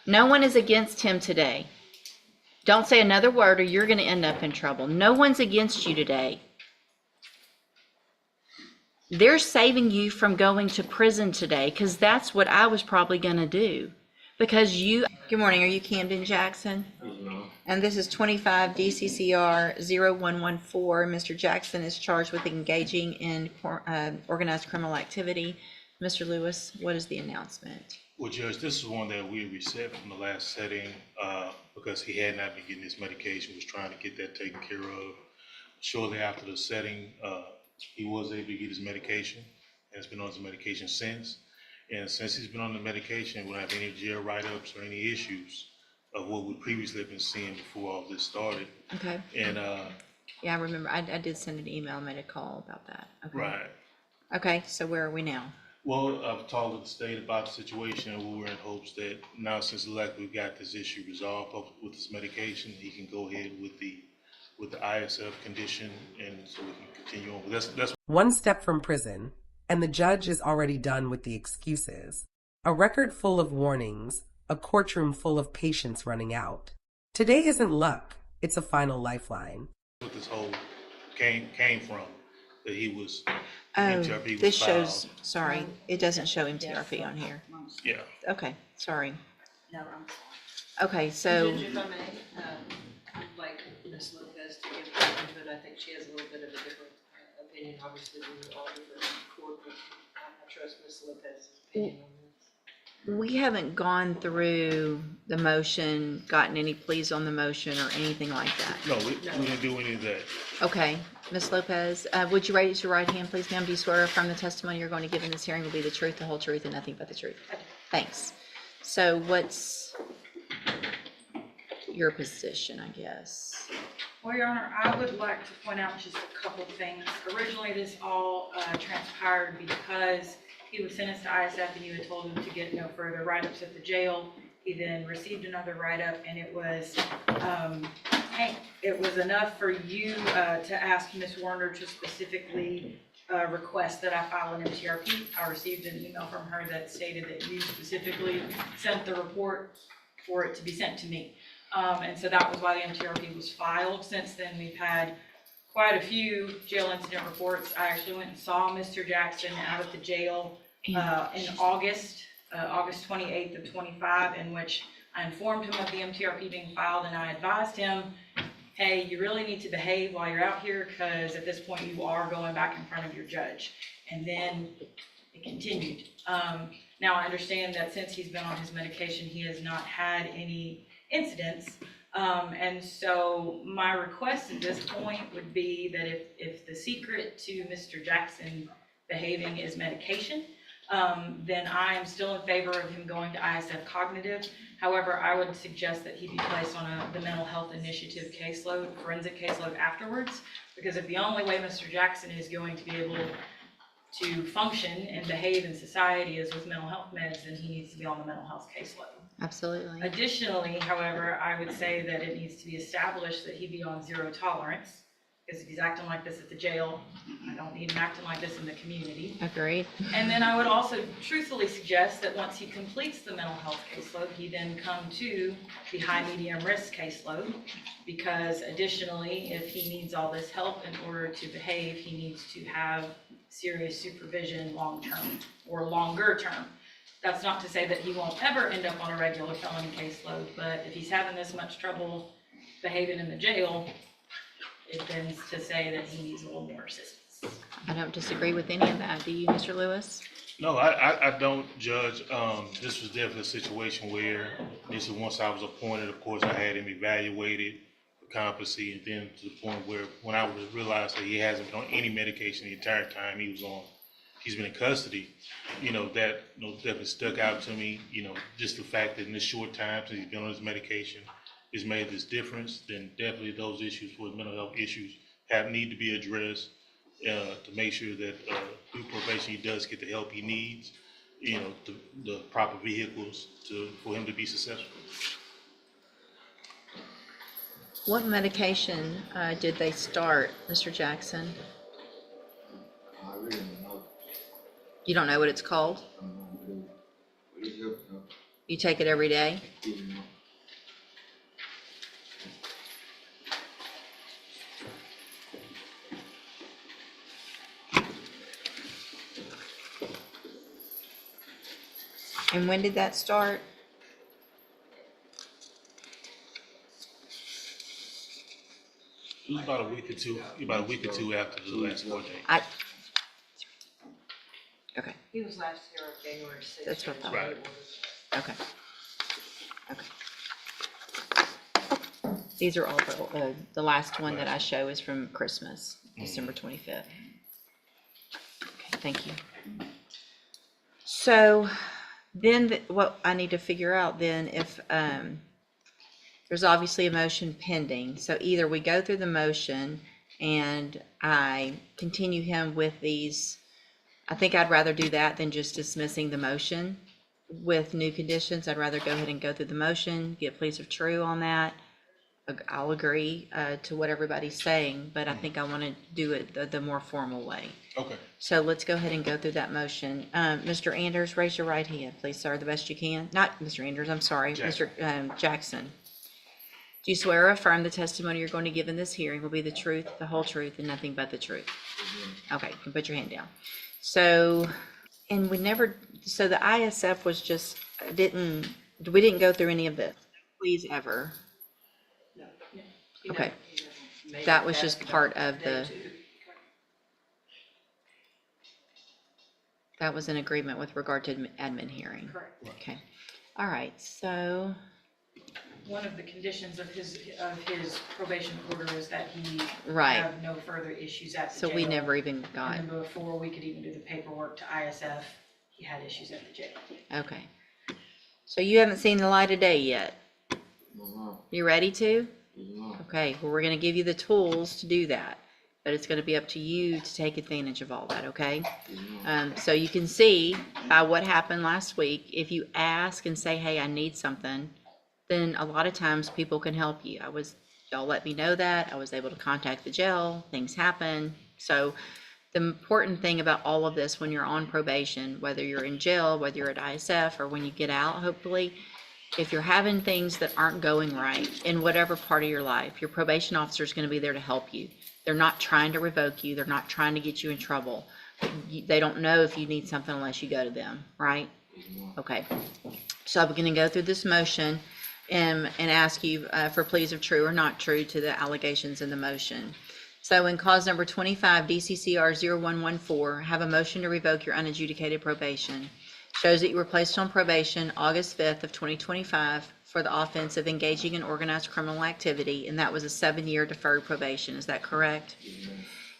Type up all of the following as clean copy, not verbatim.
No one is against him today. Don't say another word or you're going to end up in trouble. No one's against you today. They're saving you from going to prison today because that's what I was probably going to do. Because you, good morning, are you Camden Jackson? And this is 25 DCCR 0114. Mr. Jackson is charged with engaging in organized criminal activity. Mr. Lewis, what is the announcement? Well, Judge, this is one that we reset from the last setting because he had not been getting his medication, was trying to get that taken care of. Shortly after the setting, he was able to get his medication and has been on his medication since. And since he's been on the medication, we don't have any jail write-ups or any issues of what we previously have been seeing before all this started. Okay. And yeah, I remember. I did send an email, made a call about that. Okay. right. Okay, so where are we now? Well, I've talked to the state about the situation, and we were in hopes that now since we've got this issue resolved with this medication, he can go ahead with the ISF condition, and so we can continue on. That's one step from prison, and the judge is already done with the excuses. A record full of warnings, a courtroom full of patience running out. Today isn't luck, it's a final lifeline. what this whole came from, that he was. Oh, MTRP was this filed. shows, sorry, it doesn't show MTRP on here. Yeah. Okay, sorry. No, I'm Okay, so, Judge, if I may, I'd like Ms. Lopez to give her input. I think she has a little bit of a different opinion. Obviously, we all different in court, but I trust Ms. Lopez's opinion on this. we haven't gone through the motion, gotten any pleas on the motion or anything like that. No, we didn't do any of that. Okay, Ms. Lopez, would you raise your right hand, please, ma'am? Do you swear affirm the testimony you're going to give in this hearing will be the truth, the whole truth, and nothing but the truth? Thanks. So what's your position, I guess? Well, Your Honor, I would like to point out just a couple of things. Originally, this all transpired because he was sentenced to ISF and you had told him to get no further write-ups at the jail. He then received another write-up, and it was enough for you to ask Ms. Warner to specifically request that I file an MTRP. I received an email from her that stated that you specifically sent the report for it to be sent to me. And so that was why the MTRP was filed. Since then, we've had quite a few jail incident reports. I actually went and saw Mr. Jackson out of the jail in August 28th of 25, in which I informed him of the MTRP being filed, and I advised him, hey, you really need to behave while you're out here, because at this point you are going back in front of your judge. And then it continued. Now I understand that since he's been on his medication, he has not had any incidents. And so my request at this point would be that if the secret to Mr. Jackson behaving is medication, then I am still in favor of him going to ISF cognitive. However, I would suggest that he be placed on the mental health initiative caseload, forensic caseload afterwards, because if the only way Mr. Jackson is going to be able to function and behave in society is with mental health meds, then he needs to be on the mental health caseload. Absolutely. Additionally, however, I would say that it needs to be established that he be on zero tolerance, because if he's acting like this at the jail, I don't need him acting like this in the community. Agreed. And then I would also truthfully suggest that once he completes the mental health caseload, he then come to the high medium risk caseload, because additionally, if he needs all this help in order to behave, he needs to have serious supervision long-term or longer term. That's not to say that he won't ever end up on a regular felony caseload, but if he's having this much trouble behaving in the jail, it tends to say that he needs a little more assistance. I don't disagree with any of that. Do you, Mr. Lewis? No, I don't, Judge. This was definitely a situation where this is once I was appointed, of course, I had him evaluated for competency, and then to the point where when I realized that he hasn't been on any medication the entire time he's been in custody, that definitely stuck out to me. Just the fact that in this short time since he's been on his medication has made this difference, then definitely those issues for mental health issues need to be addressed to make sure that through probation he does get the help he needs, the proper vehicles for him to be successful. What medication did they start, Mr. Jackson? I really don't know. You don't know what it's called? I don't know what it is. But it's helping him. You take it every day? And when did that start? It was about a week or two after the last court date. Okay, He was last here on January 6th. That's what I thought. Right. okay. These are all, the last one that I show is from Christmas, December 25th. Okay, thank you. So then what I need to figure out then if, there's obviously a motion pending. So either we go through the motion and I continue him with these. I think I'd rather do that than just dismissing the motion with new conditions. I'd rather go ahead and go through the motion, get pleas of true on that. I'll agree to what everybody's saying, but I think I want to do it the more formal way. Okay. So let's go ahead and go through that motion. Mr. Anders, raise your right hand, please, sir, the best you can. Not Mr. Anders, I'm sorry, Jackson. Mr. Jackson. Do you swear or affirm the testimony you're going to give in this hearing will be the truth, the whole truth, and nothing but the truth? Okay, you can put your hand down. So, and we never, so the ISF was just, we didn't go through any of this, please, ever. Okay, that was just part of the, that was an agreement with regard to admin hearing. Correct. Okay, all right, so, One of the conditions of his probation order is that he Right. have no further issues at the so jail. we never even got, And then before we could even do the paperwork to ISF, he had issues at the jail. okay. So you haven't seen the light of day yet? You ready to? Okay, well, we're gonna give you the tools to do that, but it's gonna be up to you to take advantage of all that, okay? So you can see by what happened last week, if you ask and say, hey, I need something, then a lot of times people can help you. Y'all let me know that, I was able to contact the jail, things happen. So the important thing about all of this when you're on probation, whether you're in jail, whether you're at ISF, or when you get out, hopefully, if you're having things that aren't going right in whatever part of your life, your probation officer is going to be there to help you. They're not trying to revoke you. They're not trying to get you in trouble. They don't know if you need something unless you go to them, right? Okay. So I'm going to go through this motion and ask you for pleas of true or not true to the allegations in the motion. So in cause number 25, DCCR 0114, have a motion to revoke your unadjudicated probation. Shows that you were placed on probation August 5th of 2025 for the offense of engaging in organized criminal activity, and that was a 7-year deferred probation. Is that correct?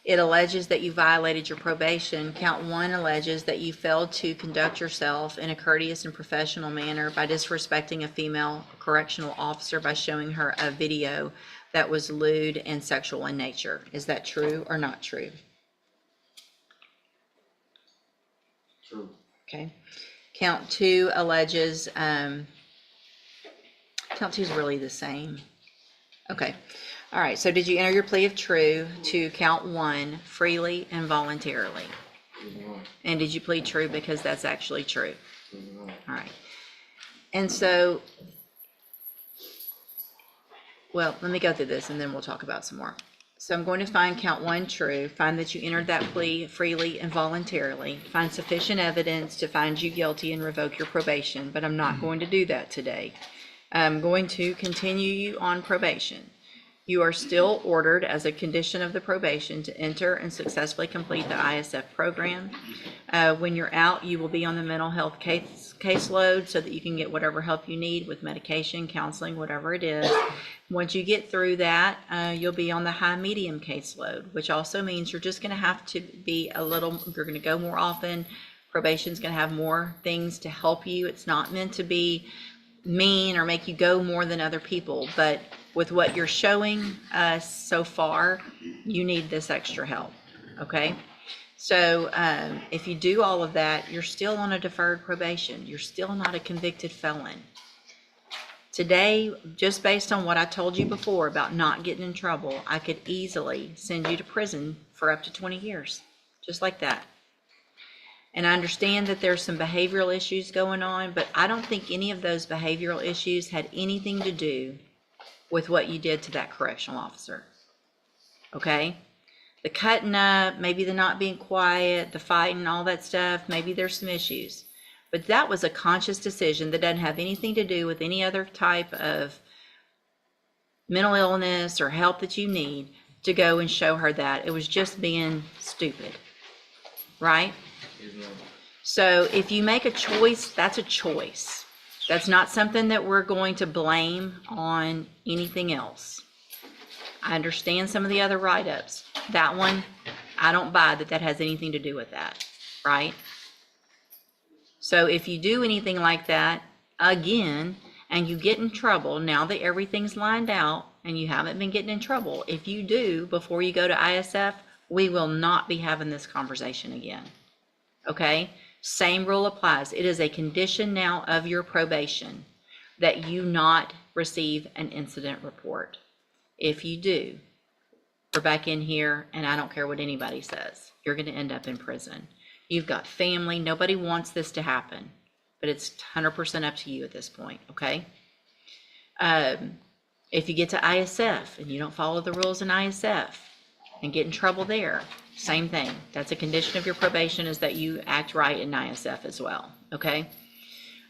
It alleges that you violated your probation. Count 1 alleges that you failed to conduct yourself in a courteous and professional manner by disrespecting a female correctional officer by showing her a video that was lewd and sexual in nature. Is that true or not true? True. Okay. Count 2 alleges, count 2 is really the same. Okay. All right. So did you enter your plea of true to count 1 freely and voluntarily? And did you plead true because that's actually true? All right. And so, well, let me go through this and then we'll talk about some more. So I'm going to find count 1 true, find that you entered that plea freely and voluntarily, find sufficient evidence to find you guilty and revoke your probation, but I'm not going to do that today. I'm going to continue you on probation. You are still ordered as a condition of the probation to enter and successfully complete the ISF program. When you're out, you will be on the mental health caseload so that you can get whatever help you need with medication, counseling, whatever it is. Once you get through that, you'll be on the high-medium caseload, which also means you're just going to have to be you're going to go more often. Probation's going to have more things to help you. It's not meant to be mean or make you go more than other people, but with what you're showing us so far, you need this extra help, okay? So if you do all of that, you're still on a deferred probation. You're still not a convicted felon. Today, just based on what I told you before about not getting in trouble, I could easily send you to prison for up to 20 years, just like that. And I understand that there's some behavioral issues going on, but I don't think any of those behavioral issues had anything to do with what you did to that correctional officer. Okay? The cutting up, maybe the not being quiet, the fighting, all that stuff, maybe there's some issues. But that was a conscious decision that doesn't have anything to do with any other type of mental illness or help that you need to go and show her that. It was just being stupid, right? So if you make a choice, that's a choice. That's not something that we're going to blame on anything else. I understand some of the other write-ups. That one, I don't buy that has anything to do with that, right? So if you do anything like that again, and you get in trouble, now that everything's lined out and you haven't been getting in trouble, if you do, before you go to ISF, we will not be having this conversation again. Okay? Same rule applies. It is a condition now of your probation that you not receive an incident report. If you do, we're back in here, and I don't care what anybody says, you're going to end up in prison. You've got family. Nobody wants this to happen, but it's 100% up to you at this point, okay? If you get to ISF and you don't follow the rules in ISF and get in trouble there, same thing. That's a condition of your probation, is that you act right in ISF as well, okay?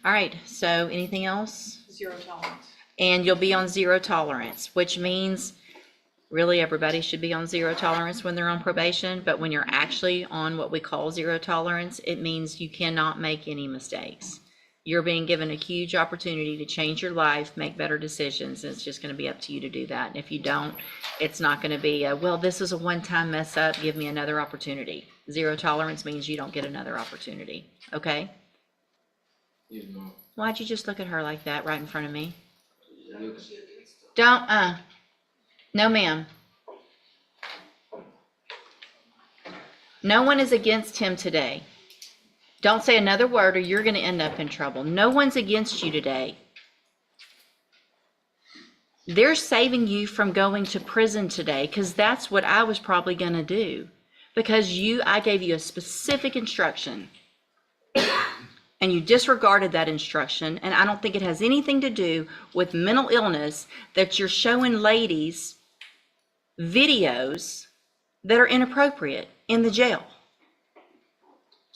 All right, so anything else? 0 tolerance. And you'll be on 0 tolerance, which means really everybody should be on 0 tolerance when they're on probation, but when you're actually on what we call 0 tolerance, it means you cannot make any mistakes. You're being given a huge opportunity to change your life, make better decisions, and it's just going to be up to you to do that. And if you don't, it's not going to be well, this is a one-time mess up, give me another opportunity. 0 tolerance means you don't get another opportunity, okay? Why'd you just look at her like that right in front of me? Don't, no, ma'am. No one is against him today. Don't say another word or you're going to end up in trouble. No one's against you today. They're saving you from going to prison today because that's what I was probably going to do. Because I gave you a specific instruction and you disregarded that instruction, and I don't think it has anything to do with mental illness that you're showing ladies videos that are inappropriate in the jail.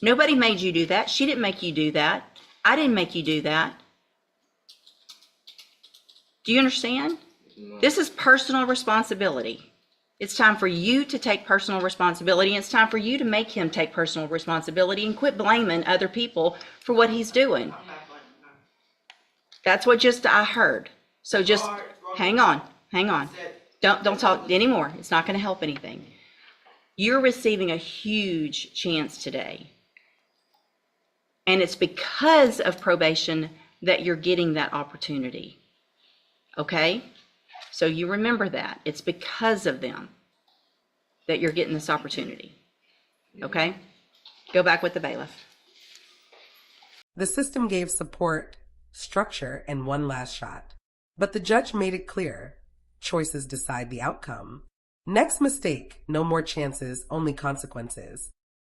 Nobody made you do that. She didn't make you do that. I didn't make you do that. Do you understand? This is personal responsibility. It's time for you to take personal responsibility, and it's time for you to make him take personal responsibility and quit blaming other people for what he's doing. That's what just I heard. So just hang on. Don't talk anymore. It's not going to help anything. You're receiving a huge chance today. And it's because of probation that you're getting that opportunity. Okay? So you remember that. It's because of them that you're getting this opportunity. Okay? Go back with the bailiff. The system gave support, structure, and one last shot. But the judge made it clear. Choices decide the outcome. Next mistake, no more chances, only consequences.